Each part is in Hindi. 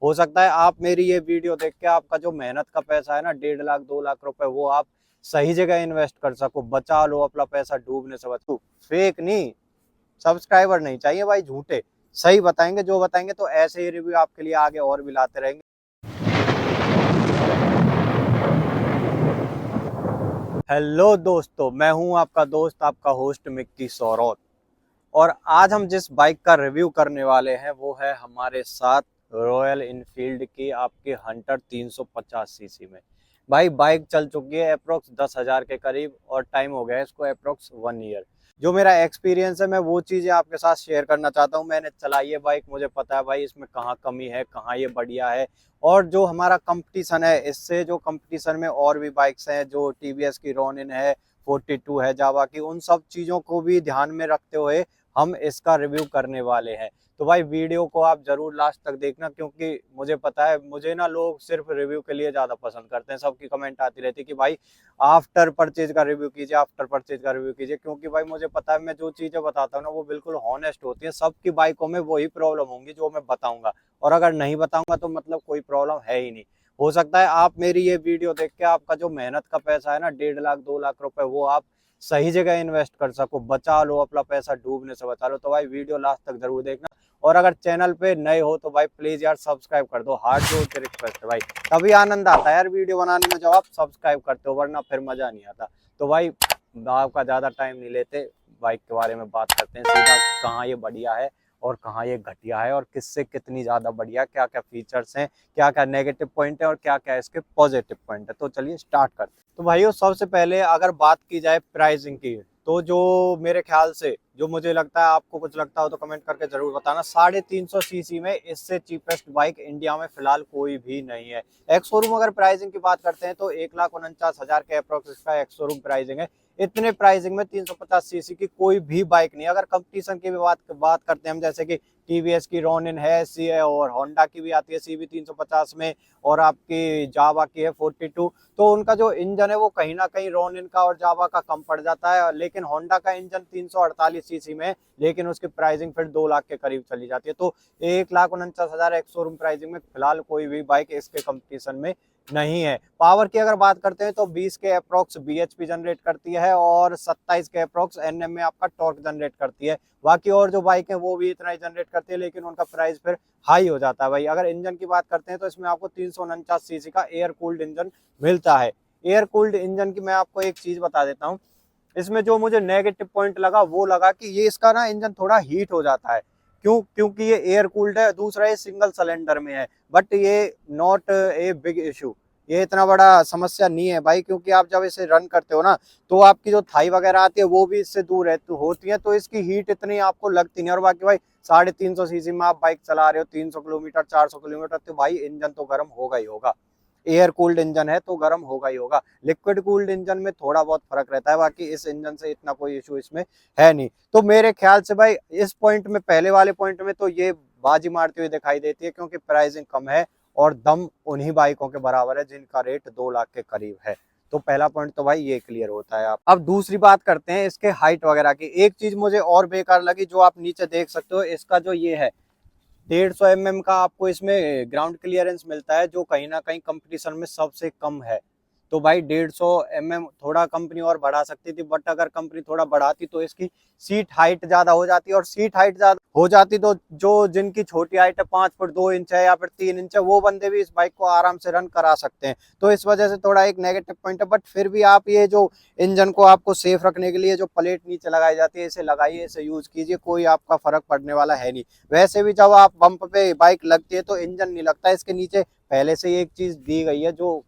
हो सकता है आप मेरी ये वीडियो देख के आपका जो मेहनत का पैसा है ना 1.5 लाख 2 लाख रुपए, वो आप सही जगह इन्वेस्ट कर सको, बचा लो अपना पैसा डूबने से बचो। फेक नहीं, सब्सक्राइबर नहीं चाहिए भाई झूठे, सही बताएंगे जो बताएंगे, तो ऐसे ही रिव्यू आपके लिए आगे और भी लाते रहेंगे। हेलो दोस्तों, मैं हूं आपका दोस्त, आपका होस्ट मिक्की सौरौत। और आज हम जिस बाइक का रिव्यू करने वाले हैं वो है हमारे साथ रॉयल इनफील्ड की आपकी हंटर 350 सीसी में। भाई बाइक चल चुकी है अप्रोक्स 10,000 के करीब और टाइम हो गया है इसको अप्रोक्स 1 ईयर। जो मेरा एक्सपीरियंस है मैं वो चीज़ें आपके साथ शेयर करना चाहता हूँ। मैंने चलाई है बाइक, मुझे पता है भाई इसमें कहाँ कमी है, कहाँ ये बढ़िया है। और जो हमारा कंपटीशन है, इससे जो कंपटीशन में और भी बाइक्स हैं, जो टीवीएस की रोनिन है, 42 है जावा की, उन सब चीज़ों को भी ध्यान में रखते हुए हम इसका रिव्यू करने वाले हैं। तो भाई वीडियो को आप जरूर लास्ट तक देखना, क्योंकि मुझे पता है मुझे ना लोग सिर्फ रिव्यू के लिए ज़्यादा पसंद करते हैं। सबकी कमेंट आती रहती है कि भाई आफ्टर परचेज का रिव्यू कीजिए, आफ्टर परचेज का रिव्यू कीजिए, क्योंकि भाई मुझे पता है मैं जो चीज़ें बताता हूँ ना वो बिल्कुल हॉनेस्ट होती है। सबकी बाइकों में वही प्रॉब्लम होंगी जो मैं बताऊंगा, और अगर नहीं बताऊंगा तो मतलब कोई प्रॉब्लम है ही नहीं। हो सकता है आप मेरी ये वीडियो देख के आपका जो मेहनत का पैसा है ना 1.5 लाख 2 लाख रुपए, वो आप सही जगह इन्वेस्ट कर सको, बचा लो अपना पैसा डूबने से बचा लो। तो भाई वीडियो लास्ट तक जरूर देखना। और अगर चैनल पे नए हो तो भाई प्लीज यार सब्सक्राइब कर दो, हार्ड जोर से रिक्वेस्ट है भाई। तभी आनंद आता है यार वीडियो बनाने में जब आप सब्सक्राइब करते हो, वरना फिर मजा नहीं आता। तो भाई आपका ज्यादा टाइम नहीं लेते, बाइक के बारे में बात करते हैं सीधा, कहाँ ये बढ़िया है और कहाँ ये घटिया है, और किससे कितनी ज्यादा बढ़िया, क्या क्या फीचर्स हैं, क्या क्या नेगेटिव पॉइंट है और क्या क्या इसके पॉजिटिव पॉइंट है। तो चलिए स्टार्ट करते हैं। तो भाइयों सबसे पहले अगर बात की जाए प्राइसिंग की, तो जो मेरे ख्याल से, जो मुझे लगता है, आपको कुछ लगता हो तो कमेंट करके जरूर बताना, 350 सीसी में इससे चीपेस्ट बाइक इंडिया में फिलहाल कोई भी नहीं है। एक्स शोरूम अगर प्राइसिंग की बात करते हैं तो 1,49,000 के अप्रोक्स इसका एक्स शोरूम प्राइसिंग है। इतने प्राइसिंग में 350 सीसी की कोई भी बाइक नहीं। अगर कंपटीशन की भी बात करते हैं हम, जैसे कि टीवीएस की रोनिन है, सी है, और होंडा की भी आती है सीवी 350 में, और आपकी जावा की है 42, तो उनका जो इंजन है वो कहीं ना कहीं रोनिन का और जावा का कम पड़ जाता है। लेकिन होंडा का इंजन 348 सीसी में, लेकिन उसकी प्राइसिंग फिर 2 लाख के करीब चली जाती है। तो 1,49,000 एक शोरूम प्राइसिंग में फिलहाल कोई भी बाइक इसके कंपटीशन में नहीं है। पावर की अगर बात करते हैं तो 20 के अप्रोक्स बीएचपी जनरेट करती है और 27 के अप्रोक्स एनएम में आपका टॉर्क जनरेट करती है। बाकी और जो बाइक है वो भी इतना ही जनरेट करती है, लेकिन उनका प्राइस फिर हाई हो जाता है भाई। अगर इंजन की बात करते हैं तो इसमें आपको 349 सीसी का एयर कूल्ड इंजन मिलता है। एयर कूल्ड इंजन की मैं आपको एक चीज बता देता हूँ, इसमें जो मुझे नेगेटिव पॉइंट लगा वो लगा कि ये इसका ना इंजन थोड़ा हीट हो जाता है। क्योंकि ये एयर कूल्ड है, दूसरा ये सिंगल सिलेंडर में है। बट ये नॉट ए बिग इशू, ये इतना बड़ा समस्या नहीं है भाई, क्योंकि आप जब इसे रन करते हो ना तो आपकी जो थाई वगैरह आती है वो भी इससे दूर होती है, तो इसकी हीट इतनी आपको लगती नहीं। और बाकी भाई 350 सीसी में आप बाइक चला रहे हो 300 किलोमीटर 400 किलोमीटर, तो भाई इंजन तो गर्म होगा ही होगा। एयर कूल्ड इंजन है तो गर्म होगा ही होगा। लिक्विड कूल्ड इंजन में थोड़ा बहुत फर्क रहता है, बाकी इस इंजन से इतना कोई इशू इसमें है नहीं। तो मेरे ख्याल से भाई इस पॉइंट में, पहले वाले पॉइंट में तो ये बाजी मारती हुई दिखाई देती है, क्योंकि प्राइसिंग कम है और दम उन्हीं बाइकों के बराबर है जिनका रेट 2 लाख के करीब है। तो पहला पॉइंट तो भाई ये क्लियर होता है। आप अब दूसरी बात करते हैं इसके हाइट वगैरह की। एक चीज मुझे और बेकार लगी, जो आप नीचे देख सकते हो, इसका जो ये है 150 mm का आपको इसमें ग्राउंड क्लियरेंस मिलता है, जो कहीं ना कहीं कंपटीशन में सबसे कम है। तो भाई 150 mm थोड़ा कंपनी और बढ़ा सकती थी, बट अगर कंपनी थोड़ा बढ़ाती तो इसकी सीट हाइट ज्यादा हो जाती, और सीट हाइट ज्यादा हो जाती तो जो जिनकी छोटी हाइट है 5 फुट 2 इंच है या फिर 3 इंच है, वो बंदे भी इस बाइक को आराम से रन करा सकते हैं। तो इस वजह से थोड़ा एक नेगेटिव पॉइंट है। बट फिर भी आप ये जो इंजन को आपको सेफ रखने के लिए जो प्लेट नीचे लगाई जाती है, इसे लगाइए, इसे यूज कीजिए, कोई आपका फर्क पड़ने वाला है नहीं। वैसे भी जब आप बम्प पे बाइक लगती है तो इंजन नहीं लगता, इसके नीचे पहले से ही एक चीज दी गई है, जो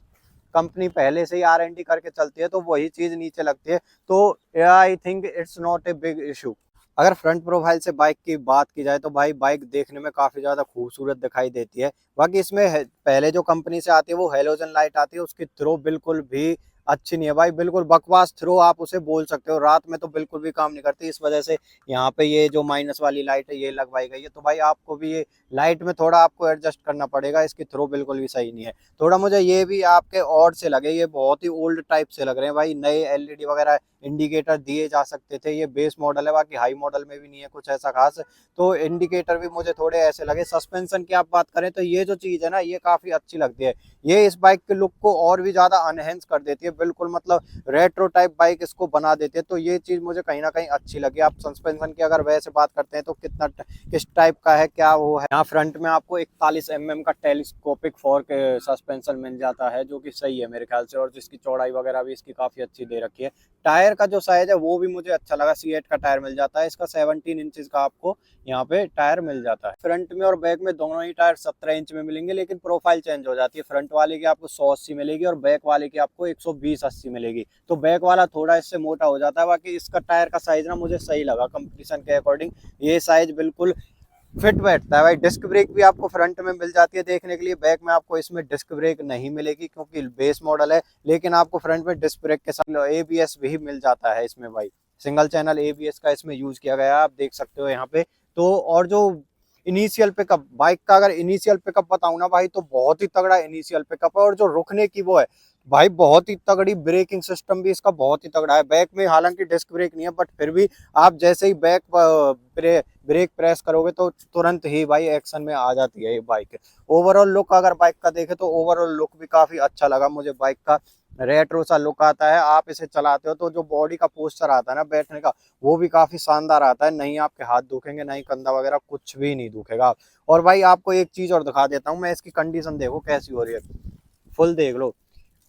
कंपनी पहले से ही R&D करके चलती है, तो वही चीज नीचे लगती है। तो I think it's not a big issue. अगर फ्रंट प्रोफाइल से बाइक की बात की जाए तो भाई बाइक देखने में काफी ज्यादा खूबसूरत दिखाई देती है। बाकी इसमें पहले जो कंपनी से आती है वो हेलोजन लाइट आती है, उसकी थ्रो बिल्कुल भी अच्छी नहीं है भाई, बिल्कुल बकवास थ्रो आप उसे बोल सकते हो। रात में तो बिल्कुल भी काम नहीं करती, इस वजह से यहाँ पे ये जो माइनस वाली लाइट है ये लगवाई गई है। तो भाई आपको भी ये लाइट में थोड़ा आपको एडजस्ट करना पड़ेगा, इसकी थ्रो बिल्कुल भी सही नहीं है। थोड़ा मुझे ये भी आपके ऑड से लगे, ये बहुत ही ओल्ड टाइप से लग रहे हैं भाई। नए एलईडी वगैरह इंडिकेटर दिए जा सकते थे, ये बेस मॉडल है, बाकी हाई मॉडल में भी नहीं है कुछ ऐसा खास। तो इंडिकेटर भी मुझे थोड़े ऐसे लगे। सस्पेंशन की आप बात करें तो ये जो चीज़ है ना ये काफ़ी अच्छी लगती है, ये इस बाइक के लुक को और भी ज़्यादा अनहेंस कर देती है, बिल्कुल मतलब रेट्रो टाइप बाइक इसको बना देती है। तो ये चीज़ मुझे कहीं ना कहीं अच्छी लगी। आप सस्पेंशन की अगर वैसे बात करते हैं तो किस टाइप का है, क्या वो है। यहाँ फ्रंट में आपको 41 mm का टेलीस्कोपिक फोर्क सस्पेंशन मिल जाता है, जो कि सही है मेरे ख्याल से, और जिसकी चौड़ाई वगैरह भी इसकी काफ़ी अच्छी दे रखी है। टायर का जो साइज है वो भी मुझे अच्छा लगा, C8 का टायर मिल जाता है इसका, 17 इंचज का आपको यहाँ पे टायर मिल जाता है। फ्रंट में और बैक में दोनों ही टायर 17 इंच में मिलेंगे, लेकिन प्रोफाइल चेंज हो जाती है। फ्रंट वाले की आपको 180 मिलेगी और बैक वाले की आपको 120/80 मिलेगी। तो बैक वाला थोड़ा इससे मोटा हो जाता है। बाकी इसका टायर का साइज ना मुझे सही लगा कंपटीशन के अकॉर्डिंग, ये साइज बिल्कुल फिट बैठता है भाई। डिस्क ब्रेक भी आपको फ्रंट में मिल जाती है देखने के लिए, बैक में आपको इसमें डिस्क ब्रेक नहीं मिलेगी क्योंकि बेस मॉडल है। लेकिन आपको फ्रंट में डिस्क ब्रेक के साथ ABS भी मिल जाता है इसमें भाई, सिंगल चैनल ABS का इसमें यूज किया गया है, आप देख सकते हो यहाँ पे। तो और जो इनिशियल पिकअप, बाइक का अगर इनिशियल पिकअप बताऊं ना भाई, तो बहुत ही तगड़ा इनिशियल पिकअप है। और जो रुकने की वो है भाई, बहुत ही तगड़ी। ब्रेकिंग सिस्टम भी इसका बहुत ही तगड़ा है। बैक में हालांकि डिस्क ब्रेक नहीं है, बट फिर भी आप जैसे ही बैक ब्रेक प्रेस करोगे तो तुरंत ही भाई एक्शन में आ जाती है ये बाइक। ओवरऑल लुक अगर बाइक का देखे तो ओवरऑल लुक भी काफी अच्छा लगा मुझे बाइक का। रेट्रो सा लुक आता है, आप इसे चलाते हो तो जो बॉडी का पोस्चर आता है ना बैठने का, वो भी काफी शानदार आता है। नहीं आपके हाथ दुखेंगे, नहीं कंधा वगैरह कुछ भी नहीं दुखेगा। और भाई आपको एक चीज और दिखा देता हूँ मैं, इसकी कंडीशन देखो कैसी हो रही है, फुल देख लो,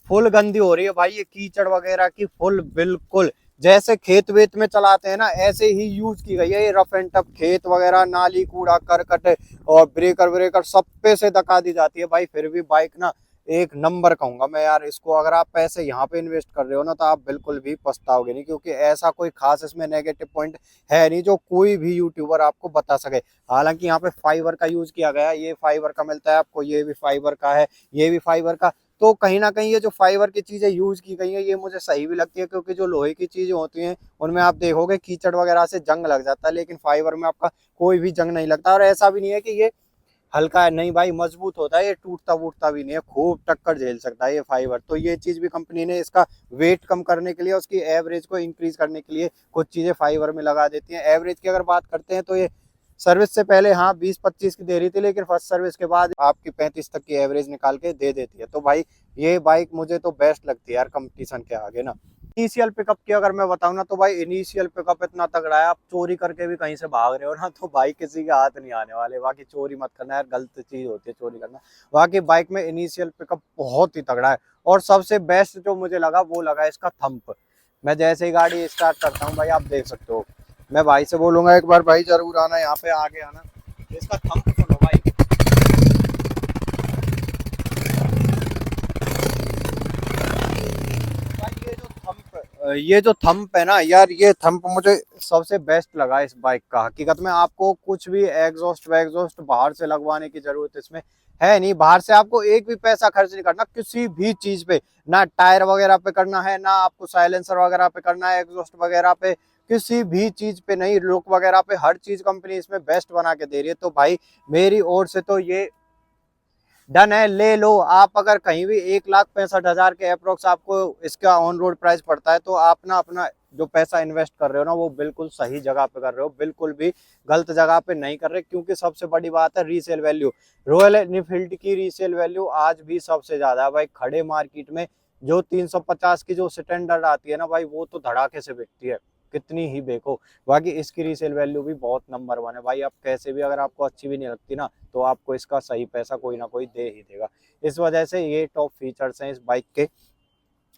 फुल गंदी हो रही है भाई। ये कीचड़ वगैरह की फुल बिल्कुल जैसे खेत वेत में चलाते हैं ना ऐसे ही यूज की गई है। ये रफ एंड टफ खेत वगैरह, नाली कूड़ा करकट और ब्रेकर व्रेकर सब पे से धक्का दी जाती है भाई। फिर भी बाइक ना एक नंबर कहूंगा मैं यार इसको। अगर आप पैसे यहाँ पे इन्वेस्ट कर रहे हो ना तो आप बिल्कुल भी पछताओगे नहीं, क्योंकि ऐसा कोई खास इसमें नेगेटिव पॉइंट है नहीं जो कोई भी यूट्यूबर आपको बता सके। हालांकि यहाँ पे फाइबर का यूज किया गया है, ये फाइबर का मिलता है आपको, ये भी फाइबर का है, ये भी फाइबर का। तो कहीं ना कहीं ये जो फाइबर की चीजें यूज की गई है ये मुझे सही भी लगती है, क्योंकि जो लोहे की चीजें होती हैं उनमें आप देखोगे कीचड़ वगैरह से जंग लग जाता है, लेकिन फाइबर में आपका कोई भी जंग नहीं लगता। और ऐसा भी नहीं है कि ये हल्का है, नहीं भाई मजबूत होता है, ये टूटता वूटता भी नहीं है, खूब टक्कर झेल सकता है ये फाइबर। तो ये चीज भी कंपनी ने इसका वेट कम करने के लिए, उसकी एवरेज को इंक्रीज करने के लिए कुछ चीजें फाइबर में लगा देती हैं। एवरेज की अगर बात करते हैं तो ये सर्विस से पहले हाँ 20-25 की दे रही थी, लेकिन फर्स्ट सर्विस के बाद आपकी 35 तक की एवरेज निकाल के दे देती है। तो भाई ये बाइक मुझे तो बेस्ट लगती है यार कंपटीशन के आगे ना। इनिशियल पिकअप की अगर मैं बताऊं ना तो भाई इनिशियल पिकअप इतना तगड़ा है, आप चोरी करके भी कहीं से भाग रहे हो ना तो भाई किसी के हाथ नहीं आने वाले। बाकी चोरी मत करना यार, गलत चीज होती है चोरी करना। बाकी बाइक में इनिशियल पिकअप बहुत ही तगड़ा है। और सबसे बेस्ट जो मुझे लगा वो लगा इसका थंप। मैं जैसे ही गाड़ी स्टार्ट करता हूँ भाई, आप देख सकते हो, मैं भाई से बोलूंगा एक बार भाई जरूर आना यहाँ पे, आगे आना, इसका थंप सुनो भाई। ये जो थंप है ना यार, ये थंप मुझे सबसे बेस्ट लगा इस बाइक का। हकीकत में आपको कुछ भी एग्जॉस्ट वैग्जॉस्ट बाहर से लगवाने की जरूरत इसमें है नहीं। बाहर से आपको एक भी पैसा खर्च नहीं करना किसी भी चीज पे, ना टायर वगैरह पे करना है, ना आपको साइलेंसर वगैरह पे करना है, एग्जॉस्ट वगैरह पे, किसी भी चीज पे नहीं। लुक वगैरह पे हर चीज कंपनी इसमें बेस्ट बना के दे रही है। तो भाई मेरी ओर से तो ये डन है, ले लो आप। अगर कहीं भी 1,65,000 के अप्रोक्स आपको इसका ऑन रोड प्राइस पड़ता है, तो आप ना अपना जो पैसा इन्वेस्ट कर रहे हो ना वो बिल्कुल सही जगह पे कर रहे हो, बिल्कुल भी गलत जगह पे नहीं कर रहे। क्योंकि सबसे बड़ी बात है रीसेल वैल्यू, रॉयल एनफील्ड की रीसेल वैल्यू आज भी सबसे ज्यादा है भाई। खड़े मार्केट में जो 350 की जो स्टैंडर्ड आती है ना भाई, वो तो धड़ाके से बिकती है कितनी ही बेको। बाकी इसकी रीसेल वैल्यू भी बहुत नंबर 1 है भाई। आप कैसे भी, अगर आपको अच्छी भी नहीं लगती ना तो आपको इसका सही पैसा कोई ना कोई दे ही देगा। इस वजह से ये टॉप फीचर्स हैं इस बाइक के।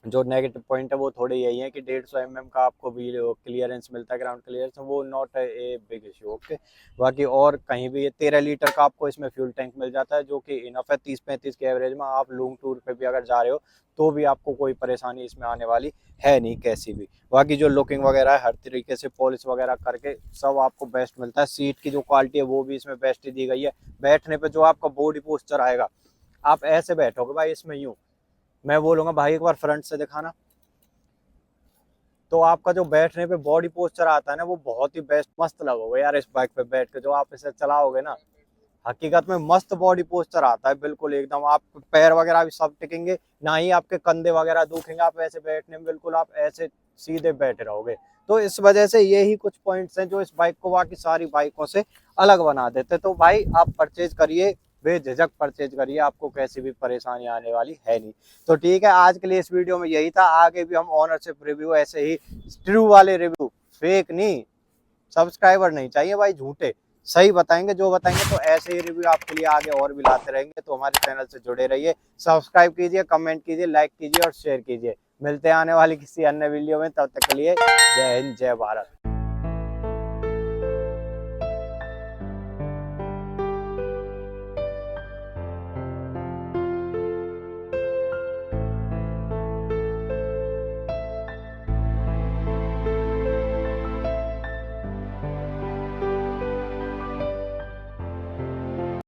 जो नेगेटिव पॉइंट है वो थोड़े यही है कि 150 mm का आपको व्हील क्लियरेंस मिलता है, ग्राउंड क्लियरेंस, वो not a big issue. Okay, बाकी और कहीं भी ये 13 लीटर का आपको इसमें फ्यूल टैंक मिल जाता है, जो कि इनफ है 30-35 के एवरेज में। आप लॉन्ग टूर पे भी अगर जा रहे हो तो भी आपको कोई परेशानी इसमें आने वाली है नहीं कैसी भी। बाकी जो लुकिंग वगैरह है हर तरीके से पॉलिश वगैरह करके सब आपको बेस्ट मिलता है। सीट की जो क्वालिटी है वो भी इसमें बेस्ट ही दी गई है। बैठने पे जो आपका बॉडी पोस्चर आएगा, आप ऐसे बैठोगे भाई इसमें यूं, मैं बोलूंगा भाई एक बार फ्रंट से दिखाना, तो आपका जो बैठने पे बॉडी पोस्चर आता है ना, वो बहुत ही बेस्ट मस्त लगोगे यार इस बाइक पे बैठ के। जो आप इसे चलाओगे ना, हकीकत में मस्त बॉडी पोस्चर आता है, बिल्कुल एकदम। आप पैर वगैरह भी सब टिकेंगे, ना ही आपके कंधे वगैरह दुखेंगे। आप ऐसे बैठने में बिल्कुल आप ऐसे सीधे बैठे रहोगे। तो इस वजह से यही कुछ पॉइंट्स हैं जो इस बाइक को बाकी सारी बाइकों से अलग बना देते। तो भाई आप परचेज करिए, बेझिझक परचेज करिए, आपको कैसी भी परेशानी आने वाली है नहीं। तो ठीक है, आज के लिए इस वीडियो में यही था। आगे भी हम ओनरशिप रिव्यू, ऐसे ही ट्रू वाले रिव्यू, फेक नहीं, सब्सक्राइबर नहीं चाहिए भाई, झूठे, सही बताएंगे जो बताएंगे। तो ऐसे ही रिव्यू आपके लिए आगे और भी लाते रहेंगे। तो हमारे चैनल से जुड़े रहिए, सब्सक्राइब कीजिए, कमेंट कीजिए, लाइक कीजिए और शेयर कीजिए। मिलते हैं आने वाली किसी अन्य वीडियो में, तब तक के लिए जय हिंद, जय भारत।